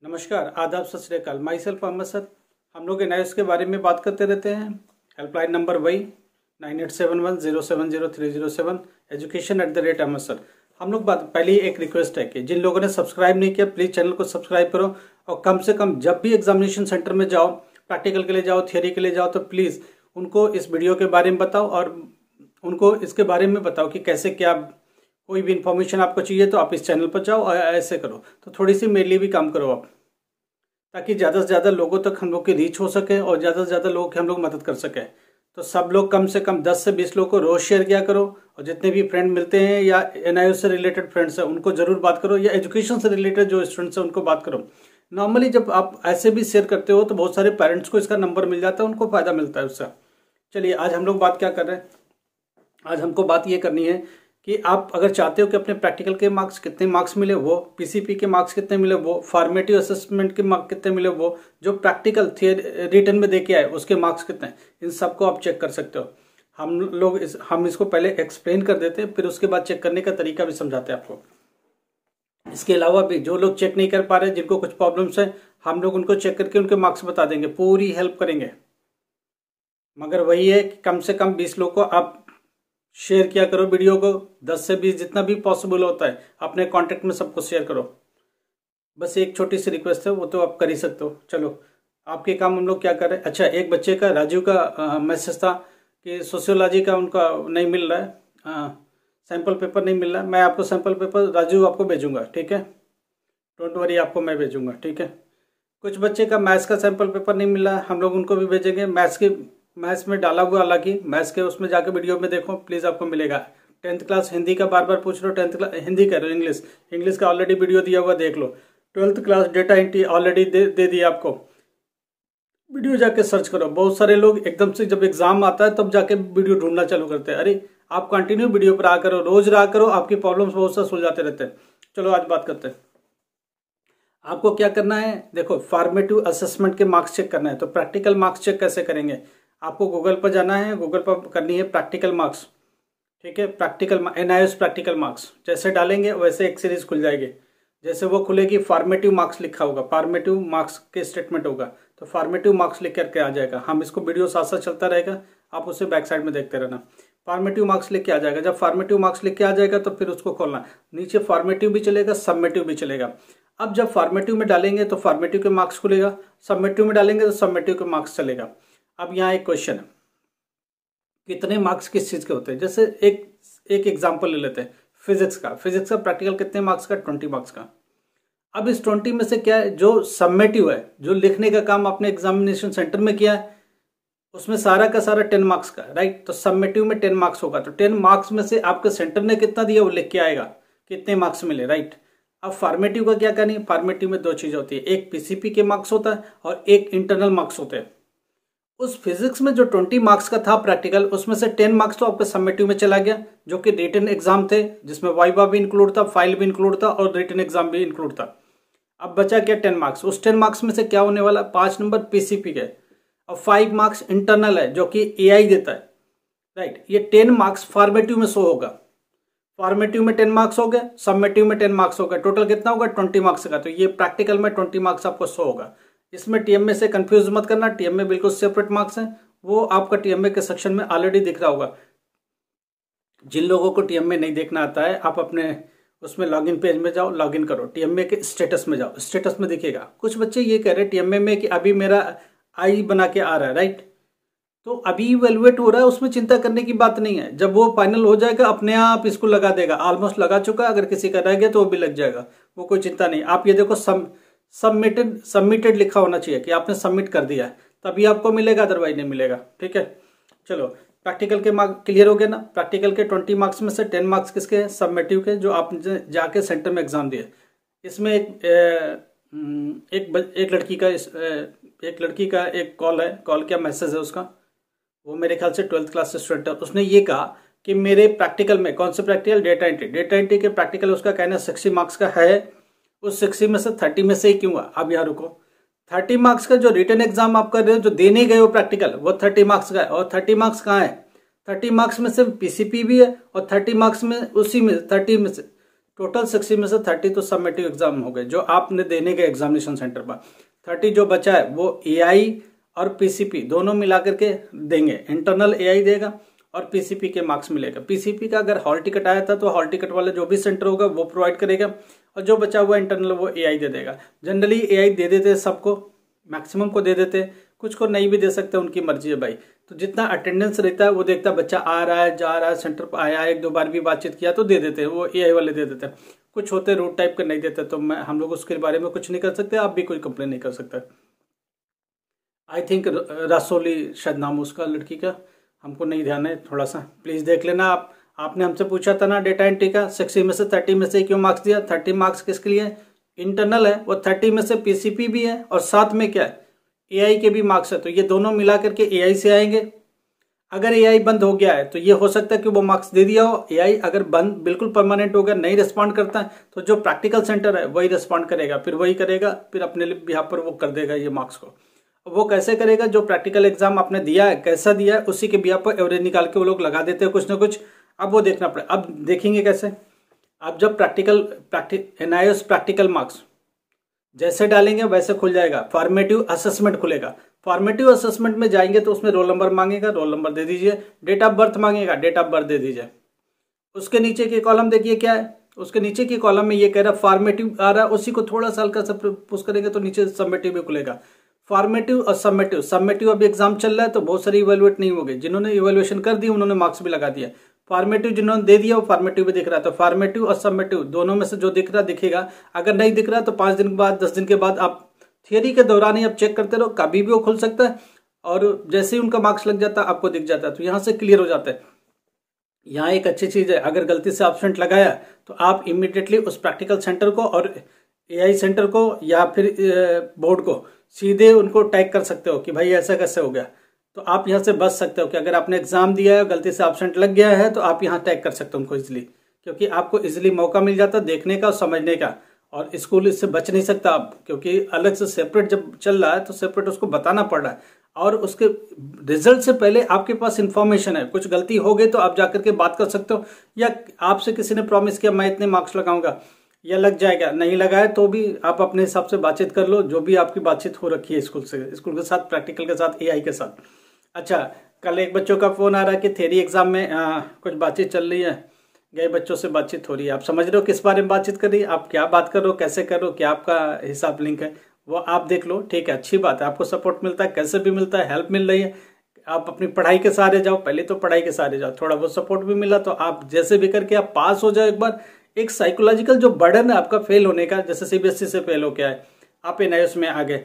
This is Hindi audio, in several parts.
नमस्कार, आदाब, सत श्री अकाल। Myself Ahmed sir. हम लोग एनआईएस के बारे में बात करते रहते हैं। हेल्पलाइन नंबर वही 9871070307 education@अहमद सर। हम लोग बात पहले एक रिक्वेस्ट है कि जिन लोगों ने सब्सक्राइब नहीं किया प्लीज़ चैनल को सब्सक्राइब करो और कम से कम जब भी एग्जामिनेशन सेंटर में जाओ, प्रैक्टिकल के लिए जाओ, थियोरी के लिए जाओ, तो प्लीज़ उनको इस वीडियो के बारे में बताओ और उनको इसके बारे में बताओ कि कैसे क्या कोई भी इन्फॉर्मेशन आपको चाहिए तो आप इस चैनल पर जाओ और ऐसे करो। तो थोड़ी सी मेरे लिए भी काम करो आप, ताकि ज़्यादा से ज़्यादा लोगों तक हम लोग की रीच हो सके और ज़्यादा से ज़्यादा लोगों की हम लोग मदद कर सकें। तो सब लोग कम से कम 10 से 20 लोगों को रोज़ शेयर किया करो और जितने भी फ्रेंड मिलते हैं या एनआईएस से रिलेटेड फ्रेंड्स हैं उनको ज़रूर बात करो, या एजुकेशन से रिलेटेड जो स्टूडेंट्स हैं उनको बात करो। नॉर्मली जब आप ऐसे भी शेयर करते हो तो बहुत सारे पेरेंट्स को इसका नंबर मिल जाता है, उनको फ़ायदा मिलता है उससे। चलिए, आज हम लोग बात क्या कर रहे हैं। आज हमको बात ये करनी है कि आप अगर चाहते हो कि अपने प्रैक्टिकल के मार्क्स कितने मार्क्स मिले, वो पीसीपी के मार्क्स कितने मिले, वो फॉर्मेटिव असेसमेंट के मार्क्स कितने मिले, वो जो प्रैक्टिकल रिटन में देके आए उसके मार्क्स कितने, इन सबको आप चेक कर सकते हो। हम इसको पहले एक्सप्लेन कर देते हैं, फिर उसके बाद चेक करने का तरीका भी समझाते हैं आपको। इसके अलावा भी जो लोग चेक नहीं कर पा रहे, जिनको कुछ प्रॉब्लम्स है, हम लोग उनको चेक करके उनके मार्क्स बता देंगे, पूरी हेल्प करेंगे। मगर वही है कि कम से कम 20 लोग को आप शेयर किया करो वीडियो को, 10 से 20 जितना भी पॉसिबल होता है अपने कांटेक्ट में सबको शेयर करो। बस एक छोटी सी रिक्वेस्ट है, वो तो आप कर ही सकते हो। चलो, आपके काम हम लोग क्या कर रहे हैं। अच्छा, एक बच्चे का, राजू का मैसेज था कि सोशियोलॉजी का उनका नहीं मिल रहा है, सैम्पल पेपर नहीं मिल रहा है। मैं आपको सैम्पल पेपर राजू आपको भेजूंगा, ठीक है, डोंट वरी, आपको मैं भेजूंगा, ठीक है। कुछ बच्चे का मैथ्स का सैम्पल पेपर नहीं मिल रहा है, हम लोग उनको भी भेजेंगे। मैथ्स में डाला हुआ, हालांकि मैथ्स के उसमें जाके वीडियो में देखो प्लीज़, आपको मिलेगा। 10th क्लास हिंदी का बार बार पूछ रहे हो, 10th क्लास हिंदी कह रहे हो, इंग्लिश का ऑलरेडी वीडियो दिया हुआ, देख लो। 12th class data entry already दे दिया आपको, वीडियो जाके सर्च करो। बहुत सारे लोग एकदम से जब एग्जाम आता है तब जाके वीडियो ढूंढना चालू करते हैं। अरे, आप कंटिन्यू वीडियो पर आ करो, रोज रहा करो, आपकी प्रॉब्लम्स बहुत सा सुलझाते रहते हैं। चलो, आज बात करते हैं। आपको क्या करना है, देखो, फॉर्मेटिव असेसमेंट के मार्क्स चेक करना है। तो प्रैक्टिकल मार्क्स चेक कैसे करेंगे, आपको गूगल पर जाना है, गूगल पर करनी है प्रैक्टिकल मार्क्स, ठीक है। प्रैक्टिकल एनआईएस प्रैक्टिकल मार्क्स जैसे डालेंगे वैसे एक सीरीज खुल जाएगी। जैसे वो खुलेगी, फॉर्मेटिव मार्क्स लिखा होगा, फॉर्मेटिव मार्क्स के स्टेटमेंट होगा, तो फॉर्मेटिव मार्क्स लिख करके आ जाएगा। हम इसको वीडियो साथ साथ चलता रहेगा, आप उसे बैक साइड में देखते रहना। फॉर्मेटिव मार्क्स लिख के आ जाएगा। जब फॉर्मेटिव मार्क्स लिख के आ जाएगा तो फिर उसको खोलना, नीचे फॉर्मेटिव भी चलेगा, सबमेटिव भी चलेगा। अब जब फॉर्मेटिव में डालेंगे तो फॉर्मेटिव के मार्क्स खुलेगा, सबमेटिव में डालेंगे तो सबमेटिव के मार्क्स चलेगा। अब यहाँ एक क्वेश्चन है, कितने मार्क्स किस चीज़ के होते हैं। जैसे एक एग्जाम्पल ले लेते हैं, फिजिक्स का प्रैक्टिकल कितने मार्क्स का, 20 मार्क्स का। अब इस 20 में से क्या है, जो सबमेटिव है, जो लिखने का काम आपने एग्जामिनेशन सेंटर में किया है, उसमें सारा का सारा 10 मार्क्स का, राइट। तो सबमेटिव में 10 मार्क्स होगा, तो 10 मार्क्स में से आपके सेंटर ने कितना दिया वो लिख के आएगा, कितने मार्क्स मिले, राइट। अब फॉर्मेटिव का क्या करनी है, फॉर्मेटिव में दो चीज़ होती है, एक पीसीपी के मार्क्स होता है और एक इंटरनल मार्क्स होते हैं। उस फिजिक्स में जो 20 मार्क्स का था प्रैक्टिकल, उसमें से 10 मार्क्स तो आपके सबमेटिव में चला गया, जो कि रिटन एग्जाम थे, जिसमें वाइवा भी इंक्लूड था, फाइल भी इंक्लूड था और रिटन एग्जाम भी इंक्लूड था। अब बचा क्या, 10 मार्क्स। उस 10 मार्क्स में से क्या होने वाला, 5 नंबर पीसीपी के और 5 मार्क्स इंटरनल है जो कि एआई देता है, राइट। ये 10 मार्क्स फॉर्मेटिव में शो होगा। फॉर्मेटिव में 10 मार्क्स हो गए, सबमेटिव में 10 मार्क्स हो गए, टोटल कितना होगा, 20 मार्क्स का। तो ये प्रैक्टिकल में 20 मार्क्स आपको शो होगा। इसमें टीएमए से कंफ्यूज मत करना, टीएमए बिल्कुल सेपरेट मार्क्स हैं, वो आपका टीएमए के सेक्शन में ऑलरेडी दिख रहा होगा। जिन लोगों को टीएमए नहीं देखना आता है, आप अपने उसमें लॉगिन पेज में जाओ, लॉगिन करो, टीएमए के स्टेटस में जाओ, स्टेटस में दिखेगा। कुछ बच्चे ये कह रहे हैं टीएमए में कि अभी मेरा आई बना के आ रहा है, राइट। तो अभी इवेलुएट हो रहा है, उसमें चिंता करने की बात नहीं है। जब वो फाइनल हो जाएगा अपने आप इसको लगा देगा, ऑलमोस्ट लगा चुका है, अगर किसी का रह गया तो वो भी लग जाएगा, वो कोई चिंता नहीं। आप ये देखो, सबमिटेड लिखा होना चाहिए कि आपने सबमिट कर दिया है, तभी आपको मिलेगा, अदरवाइज नहीं मिलेगा, ठीक है। चलो, प्रैक्टिकल के मार्क्स क्लियर हो गए ना। प्रैक्टिकल के 20 मार्क्स में से 10 मार्क्स किसके हैं, सबमेटिव के, जो आपने जाके सेंटर में एग्जाम दिए। इसमें एक लड़की का एक कॉल है, कॉल क्या मैसेज है उसका, वो मेरे ख्याल से 12th क्लास से स्टूडेंट है। उसने ये कहा कि मेरे प्रैक्टिकल में, कौन से प्रैक्टिकल, डेटा एंट्री के प्रैक्टिकल, उसका कहना 60 मार्क्स का है। उस 60 में से 30 में से ही क्यों हुआ। अब यहाँ रुको, 30 मार्क्स का जो रिटन एग्जाम आप कर रहे हो, जो देने गए हो प्रैक्टिकल, वो 30 मार्क्स का है। और 30 मार्क्स कहाँ है, 30 मार्क्स में से पीसीपी भी है और 30 मार्क्स में उसी में 30 में से टोटल 60 में से 30 तो सबमिटिव एग्जाम हो गए जो आपने देने के एग्जामिनेशन सेंटर पर। 30 जो बचा है वो एआई और पीसीपी दोनों मिला करके देंगे। इंटरनल एआई देगा और पीसीपी के मार्क्स मिलेगा। पीसीपी का अगर हॉल टिकट आया था तो हॉल टिकट वाला जो भी सेंटर होगा वो प्रोवाइड करेगा, और जो बचा हुआ इंटरनल वो एआई दे देगा। जनरली एआई दे देते सबको, मैक्सिमम को दे देते, कुछ को नहीं भी दे सकते, उनकी मर्जी है भाई। तो जितना अटेंडेंस रहता है वो देखता है बच्चा आ रहा है, जा रहा है, सेंटर पर आया, एक दो बार भी बातचीत किया तो दे देते हैं, वो एआई वाले दे देते हैं। कुछ होते रूट टाइप के नहीं देते, तो हम लोग उसके बारे में कुछ नहीं कर सकते, आप भी कोई कंप्लेन नहीं कर सकते। आई थिंक रसोली शायद नाम उसका लड़की का, हमको नहीं ध्यान है, थोड़ा सा प्लीज़ देख लेना आप। आपने हमसे पूछा था ना डेटा एंट्री का 60 में से 30 में से क्यों मार्क्स दिया। 30 मार्क्स किसके लिए, इंटरनल है, वो 30 में से पीसीपी भी है और साथ में क्या है एआई के भी मार्क्स है, तो ये दोनों मिला करके एआई से आएंगे। अगर एआई बंद हो गया है तो ये हो सकता है कि वो मार्क्स दे दिया हो। एआई अगर बंद बिल्कुल परमानेंट हो गया, नहीं रिस्पॉन्ड करता है, तो जो प्रैक्टिकल सेंटर है वही रिस्पॉन्ड करेगा, फिर वही करेगा, फिर अपने बिहाफ पर वो कर देगा ये मार्क्स को। वो कैसे करेगा, जो प्रैक्टिकल एग्जाम आपने दिया है कैसा दिया है उसी के बिहाफ पर एवरेज निकाल के वो लोग लगा देते हैं कुछ ना कुछ। अब वो देखना पड़ेगा। अब देखेंगे कैसे, अब जब एनआईओएस प्रैक्टिकल मार्क्स जैसे डालेंगे वैसे खुल जाएगा, फॉर्मेटिव असेसमेंट खुलेगा। फॉर्मेटिव असेसमेंट में जाएंगे तो उसमें रोल नंबर मांगेगा, रोल नंबर दे दीजिए, डेट ऑफ बर्थ मांगेगा, डेट ऑफ बर्थ दे दीजिए। उसके नीचे की कॉलम देखिए क्या है, उसके नीचे की कॉलम में ये कह रहा है फॉर्मेटिव आ रहा है, उसी को थोड़ा सा हल्का सा पुश करेंगे तो नीचे सबमिटिव भी खुलेगा। फॉर्मेटिव और सबमिटिव अभी एग्जाम चल रहा है तो बहुत सारी इवेलुएट नहीं हो गए, जिन्होंने इवेलुएशन कर दी उन्होंने मार्क्स भी लगा दिया। फॉर्मेटिव जिन्होंने दे दिया वो फॉर्मेटिव भी दिख रहा है, तो फॉर्मेटिव और सबमिटिव दोनों में से जो दिख रहा दिखेगा। अगर नहीं दिख रहा तो 5 दिन के बाद 10 दिन के बाद आप थियरी के दौरान ही आप चेक करते रहो, कभी भी वो खुल सकता है, और जैसे ही उनका मार्क्स लग जाता है आपको दिख जाता है, तो यहाँ से क्लियर हो जाता है। यहाँ एक अच्छी चीज़ है, अगर गलती से एब्सेंट लगाया तो आप इमीडिएटली उस प्रैक्टिकल सेंटर को और एआई सेंटर को या फिर बोर्ड को सीधे उनको टैग कर सकते हो कि भाई ऐसा कैसे हो गया, तो आप यहाँ से बच सकते हो कि अगर आपने एग्जाम दिया है गलती से एब्सेंट लग गया है तो आप यहाँ टैग कर सकते हो उनको इजीली, क्योंकि आपको इजीली मौका मिल जाता है देखने का और समझने का। और स्कूल इससे बच नहीं सकता आप, क्योंकि अलग से सेपरेट जब चल रहा है तो सेपरेट उसको बताना पड़ रहा है, और उसके रिजल्ट से पहले आपके पास इंफॉर्मेशन है। कुछ गलती हो गई तो आप जाकर के बात कर सकते हो, या आपसे किसी ने प्रॉमिस किया मैं इतने मार्क्स लगाऊंगा या लग जाएगा, नहीं लगाए तो भी आप अपने हिसाब से बातचीत कर लो, जो भी आपकी बातचीत हो रखी है स्कूल के साथ, प्रैक्टिकल के साथ, एआई के साथ। अच्छा, कल एक बच्चों का फ़ोन आ रहा है कि थ्योरी एग्जाम में कुछ बातचीत चल रही है, गए बच्चों से बातचीत हो रही है। आप समझ रहे हो किस बारे में बातचीत कर रही है, आप क्या बात कर रहे हो, कैसे कर रहे हो, क्या आपका हिसाब लिंक है, वो आप देख लो। ठीक है, अच्छी बात है, आपको सपोर्ट मिलता है, कैसे भी मिलता है, हेल्प मिल रही है। आप अपनी पढ़ाई के सहारे जाओ, पहले तो पढ़ाई के सहारे जाओ, थोड़ा बहुत सपोर्ट भी मिला तो आप जैसे भी करके आप पास हो जाओ। एक बार एक साइकोलॉजिकल जो बर्डन है आपका फेल होने का, जैसे सीबीएसई से फेल हो गया है, आप एनआईओएस में आ गए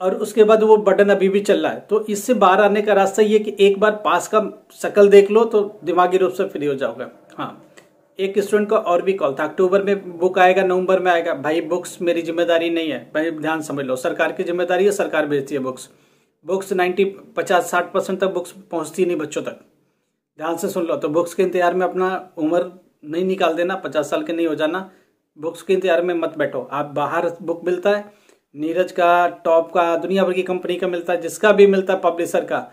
और उसके बाद वो बर्डन अभी भी चल रहा है, तो इससे बाहर आने का रास्ता ये कि एक बार पास का शक्ल देख लो तो दिमागी रूप से फ्री हो जाओगे। हाँ, एक स्टूडेंट का और भी कॉल था, अक्टूबर में बुक आएगा, नवंबर में आएगा। भाई बुक्स मेरी जिम्मेदारी नहीं है भाई, ध्यान समझ लो, सरकार की जिम्मेदारी है, सरकार भेजती है बुक्स 50-60% तक बुक्स पहुंचती नहीं बच्चों तक, ध्यान से सुन लो। तो बुक्स के इंतजार में अपना उम्र नहीं निकाल देना, 50 साल के नहीं हो जाना, बुक्स के इंतजार में मत बैठो। आप बाहर बुक मिलता है, नीरज का, टॉप का, दुनिया भर की कंपनी का मिलता है, जिसका भी मिलता है, पब्लिशर का।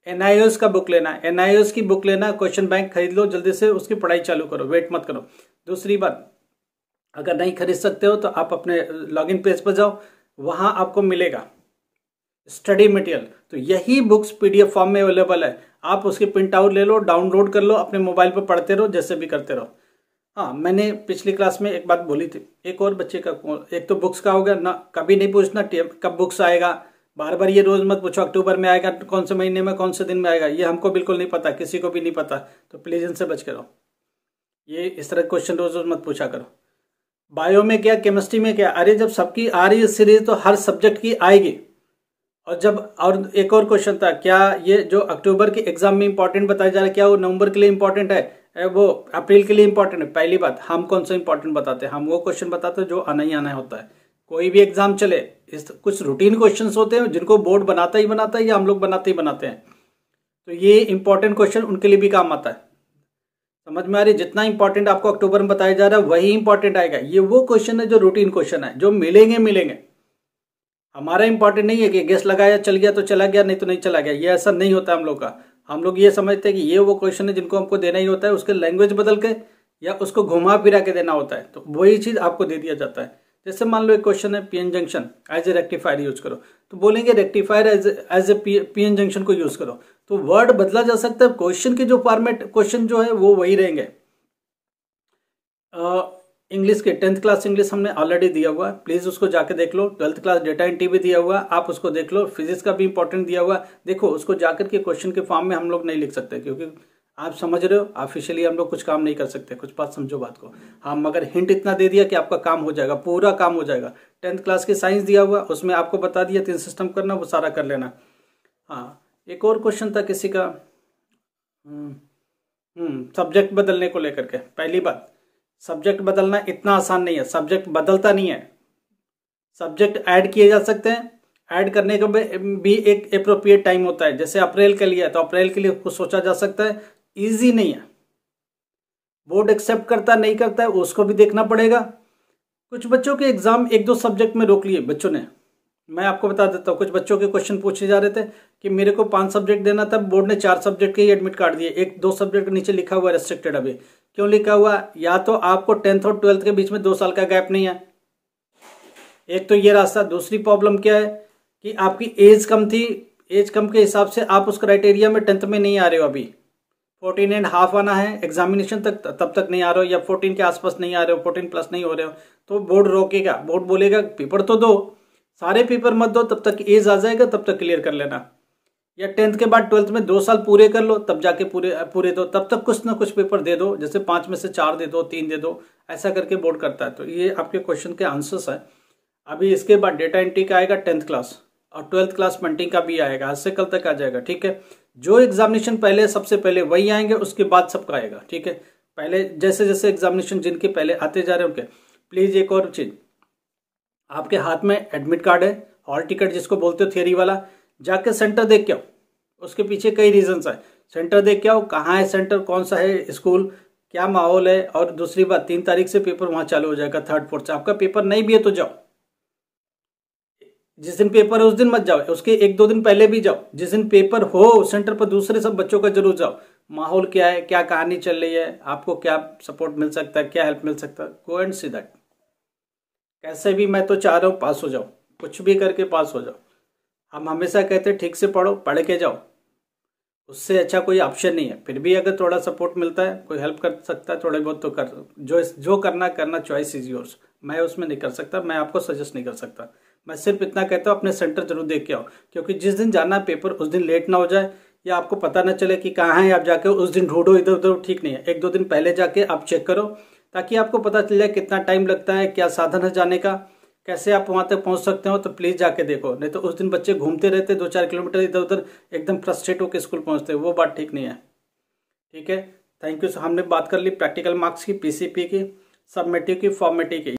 एनआईओएस का बुक लेना, एनआईओएस की बुक लेना, क्वेश्चन बैंक खरीद लो, जल्दी से उसकी पढ़ाई चालू करो, वेट मत करो। दूसरी बात, अगर नहीं खरीद सकते हो तो आप अपने लॉगिन पेज पर जाओ, वहां आपको मिलेगा स्टडी मटेरियल, तो यही बुक्स पीडीएफ फॉर्म में अवेलेबल है, आप उसके प्रिंट आउट ले लो, डाउनलोड कर लो, अपने मोबाइल पर पढ़ते रहो, जैसे भी करते रहो। हाँ, मैंने पिछली क्लास में एक बात बोली थी, एक और बच्चे का, एक तो बुक्स का हो गया ना, कभी नहीं पूछना कब बुक्स आएगा, बार बार ये रोज मत पूछो अक्टूबर में आएगा, कौन से महीने में, कौन से दिन में आएगा, ये हमको बिल्कुल नहीं पता, किसी को भी नहीं पता, तो प्लीज इनसे बच के रहो। ये इस तरह क्वेश्चन रोज रोज मत पूछा करो। बायो में क्या, केमिस्ट्री में क्या, अरे जब सबकी आ रही है सीरीज तो हर सब्जेक्ट की आएगी। और एक और क्वेश्चन था, क्या ये जो अक्टूबर के एग्जाम में इंपॉर्टेंट बताया जा रहा है, क्या वो नवंबर के लिए इंपॉर्टेंट है, वो अप्रैल के लिए इंपॉर्टेंट है? पहली बात, हम कौन सा इंपॉर्टेंट बताते हैं, हम वो क्वेश्चन बताते हैं जो आना ही आना होता है। कोई भी एग्जाम चले, कुछ रूटीन क्वेश्चंस होते हैं जिनको बोर्ड बनाता ही बनाता है या हम लोग बनाते ही बनाते हैं, तो ये इंपॉर्टेंट क्वेश्चन उनके लिए भी काम आता है। समझ में आ रही, जितना इंपॉर्टेंट आपको अक्टूबर में बताया जा रहा है वही इंपॉर्टेंट आएगा। ये वो क्वेश्चन है जो रूटीन क्वेश्चन है, जो मिलेंगे। हमारा इंपॉर्टेंट नहीं है कि गेस्ट लगाया चल गया तो चला गया, नहीं तो नहीं चला गया, ये ऐसा नहीं होता हम लोग का। हम लोग ये समझते हैं कि ये वो क्वेश्चन है जिनको हमको देना ही होता है, उसके लैंग्वेज बदल के या उसको घुमा फिरा के देना होता है, तो वही चीज़ आपको दे दिया जाता है। जैसे मान लो एक क्वेश्चन है PN junction as a rectifier use करो, तो बोलेंगे rectifier as a PN junction को यूज करो, तो वर्ड बदला जा सकता है, क्वेश्चन की जो फॉर्मेट क्वेश्चन जो है वो वही रहेंगे। इंग्लिश के 10th क्लास इंग्लिश हमने ऑलरेडी दिया हुआ है, प्लीज़ उसको जाके देख लो। 12th क्लास डेटा एंट्री भी दिया हुआ, आप उसको देख लो। फिजिक्स का भी इंपॉर्टेंट दिया हुआ, देखो उसको जाकर के क्वेश्चन के फॉर्म में हम लोग नहीं लिख सकते, क्योंकि आप समझ रहे हो ऑफिशियली हम लोग कुछ काम नहीं कर सकते, कुछ बात समझो बात को। हाँ, मगर हिंट इतना दे दिया कि आपका काम हो जाएगा, पूरा काम हो जाएगा। 10th क्लास की साइंस दिया हुआ, उसमें आपको बता दिया 3 सिस्टम करना, वो सारा कर लेना। हाँ, एक और क्वेश्चन था किसी का, सब्जेक्ट बदलने को लेकर के। पहली बात, सब्जेक्ट बदलना इतना आसान नहीं है, सब्जेक्ट बदलता नहीं है। सब्जेक्ट ऐड किए जा सकते हैं, ऐड करने का भी एक अप्रोप्रिएट टाइम होता है। जैसे अप्रैल के लिए है तो अप्रैल के लिए कुछ सोचा जा सकता है, इजी नहीं है। बोर्ड एक्सेप्ट करता नहीं करता है उसको भी देखना पड़ेगा। कुछ बच्चों के एग्जाम 1-2 सब्जेक्ट में रोक लिए बच्चों ने, मैं आपको बता देता हूँ। कुछ बच्चों के क्वेश्चन पूछे जा रहे थे कि मेरे को 5 सब्जेक्ट देना था, बोर्ड ने 4 सब्जेक्ट के ही एडमिट कार्ड दिए, 1-2 सब्जेक्ट के नीचे लिखा हुआ रेस्ट्रिक्टेड। अभी क्यों लिखा हुआ? या तो आपको 10th और 12th के बीच में 2 साल का गैप नहीं है, एक तो ये रास्ता। दूसरी प्रॉब्लम क्या है कि आपकी एज कम थी, एज कम के हिसाब से आप उस क्राइटेरिया में 10th में नहीं आ रहे हो। अभी 14.5 आना है एग्जामिनेशन तक, तब तक नहीं आ रहे हो, या 14 के आसपास नहीं आ रहे हो, 14 प्लस नहीं हो रहे हो, तो बोर्ड रोकेगा। बोर्ड बोलेगा पेपर तो दो, सारे पेपर मत दो, तब तक एज आ जाएगा, तब तक क्लियर कर लेना। या 10th के बाद 12th में 2 साल पूरे कर लो, तब जाके पूरे दो, तब तक कुछ ना कुछ पेपर दे दो, जैसे 5 में से 4 दे दो, 3 दे दो, ऐसा करके बोर्ड करता है। तो ये आपके क्वेश्चन के आंसर्स है। अभी इसके बाद डेटा एंट्री का आएगा 10th क्लास, और 12th क्लास पेंटिंग का भी आएगा, आज से कल तक आ जाएगा। ठीक है, जो एग्जामिनेशन पहले सबसे पहले वही आएंगे, उसके बाद सबका आएगा। ठीक है, पहले जैसे जैसे एग्जामिनेशन जिनके पहले आते जा रहे हैं उनके। प्लीज एक और चीज, आपके हाथ में एडमिट कार्ड है, हॉल टिकट जिसको बोलते हो थियरी वाला, जाके सेंटर देख के आओ। उसके पीछे कई रीजंस है, सेंटर देख के आओ, कहाँ है सेंटर, कौन सा है स्कूल, क्या माहौल है। और दूसरी बात, 3 तारीख से पेपर वहां चालू हो जाएगा, 3rd 4th से। आपका पेपर नहीं भी है तो जाओ, जिस दिन पेपर है उस दिन मत जाओ, उसके 1-2 दिन पहले भी जाओ। जिस दिन पेपर हो सेंटर पर दूसरे सब बच्चों का जरूर जाओ। माहौल क्या है, क्या कहानी चल रही है, आपको क्या सपोर्ट मिल सकता है, क्या हेल्प मिल सकता है, गो एंड सी दैट। कैसे भी मैं तो चाह रहा हूँ पास हो जाओ, कुछ भी करके पास हो जाओ। हम हमेशा कहते हैं ठीक से पढ़ो, पढ़ के जाओ, उससे अच्छा कोई ऑप्शन नहीं है। फिर भी अगर थोड़ा सपोर्ट मिलता है, कोई हेल्प कर सकता है थोड़े बहुत, तो कर, जो करना चॉइस इज योर्स। मैं उसमें नहीं कर सकता, मैं आपको सजेस्ट नहीं कर सकता। मैं सिर्फ इतना कहता हूँ अपने सेंटर जरूर देख के आओ, क्योंकि जिस दिन जाना है पेपर उस दिन लेट ना हो जाए, या आपको पता ना चले कि कहाँ है, आप जाके उस दिन ढूंढो इधर उधर, ठीक नहीं है। 1-2 दिन पहले जाके आप चेक करो, ताकि आपको पता चल जाए कितना टाइम लगता है, क्या साधन है जाने का, कैसे आप वहां तक पहुंच सकते हो। तो प्लीज जाके देखो, नहीं तो उस दिन बच्चे घूमते रहते 2-4 किलोमीटर इधर उधर, एकदम फ्रस्ट्रेट होकर स्कूल पहुंचते, वो बात ठीक नहीं है। ठीक है, थैंक यू। हमने बात कर ली प्रैक्टिकल मार्क्स की, पीसीपी की, सबमेटिव की, फॉर्मेटिव की।